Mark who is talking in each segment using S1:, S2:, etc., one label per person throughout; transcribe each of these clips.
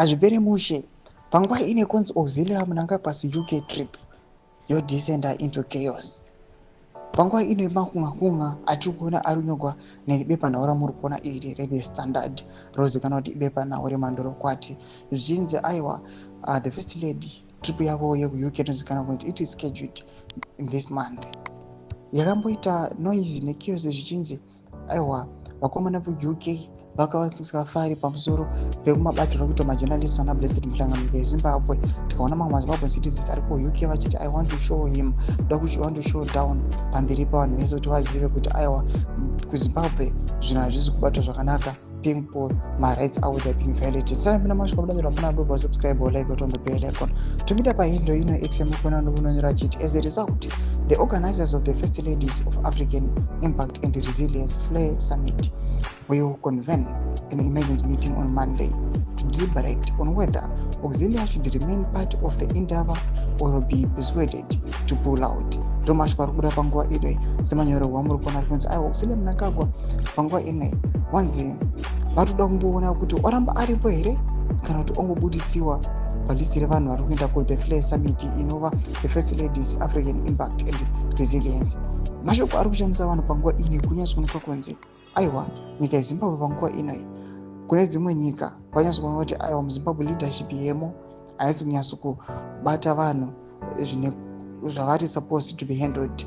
S1: azvipere mushe panguva ine kunzi auxilia munanga pasi UK trip yo descender into chaos. Panguva ine makunga atiri kuona ari kunyogwa nebepanhau ramuri kuona iri revestandard rozikanwa kuti ibepanhau remandorokwati zvichinzi aiwa the first lady trip yavo yekuuk inozikanwa kuti it is scheduled in this month. Yakamboita noise nechaos zvichinzi aiwa vakomana veuk vakasingafari pamusoro pekumabatiro ekuita majournalists ana blessed muhlangano vezimbabwe. Tikaona mamwe mazimbabwe citizens ari kuuk vachiti I want to show him, want to show down pamberi pavanhu vese kuti vazive kuti aiwa kuzimbabwe zvinhu hazvisi kubatwa zvakanaka. People, my rights avo they are being violated. Sasa mina mashuka mudazira kuna ndo subscribe or like on the bell icon. Tumita pa hindo ino XM kuna ndo kunonyora chiti. As a result, the organizers of the First Ladies of African Impact and Resilience Flare Summit will convene an emergency meeting on Monday to deliberate on whether Auxilia should remain part of the endeavor or be persuaded to pull out. Domashwa rukuda panguva ino semanyoro wamuri kuona kunzi Auxilia munangagwa panguva ino wanzi vatoda kumboona kuti oramba aripo here kana kuti ongobuditsiwa palisi revanhu vari kuenda ku the Flare Summit inova the First Ladies African Impact and Resilience. Mashoko ari kushamisa vanhu panguva ino kunyatsoonekwa kunzi aiwa nyika yezimbabwe panguva ino kune dzimwe nyika vanyatsokuona kuti aiwa muzimbabwe leadership yemo haisi kunyatsokubata vanhu zvavari supposed to be handled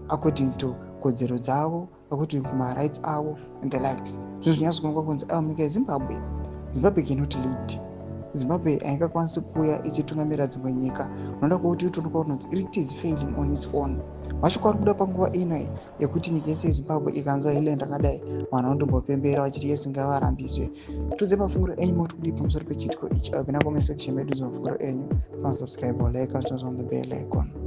S1: according to kodzero dzavo, according to my rights avo and the likes. Zvinhu zvinyatsokuonekwa kunzi aiwa nyika yezimbabwe cannot lead. Zimbabwe haingakwanisi kuuya ichitungamirira dzimwe nyika. Unoda kuti itoonekwa kunzi it is failing on its own. Mashoko ari kubuda panguva ino yekuti nyika yese yezimbabwe ikanzwa hilend akadai vanhu vanondombopembera vachiti yese ngavarambiswe. Tudze mafunguro enyu muri kudii pamusoro pechitiko ichi. Pina comment section medu mafunguro enyu. Subscribe or like on the bell icon.